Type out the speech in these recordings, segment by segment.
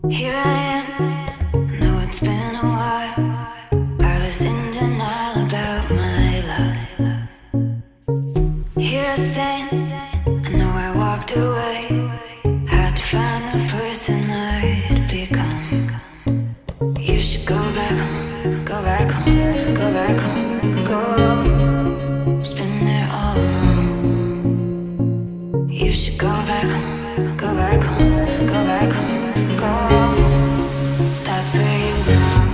Here I am, know it's been a while. I was in denial about my love. Here I stand, I know I walked away. Had to find the person I'd become. You should go back home, go back home, go back home, go. It's been there all along. You should go back home, go back home, go back home, go. That's where you belong.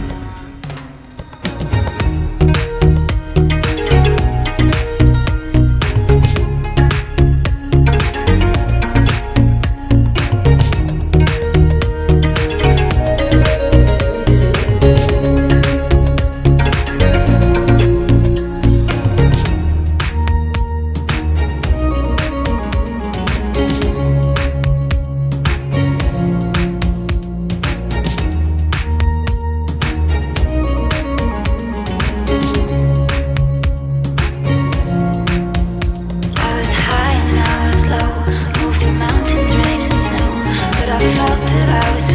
I felt that I was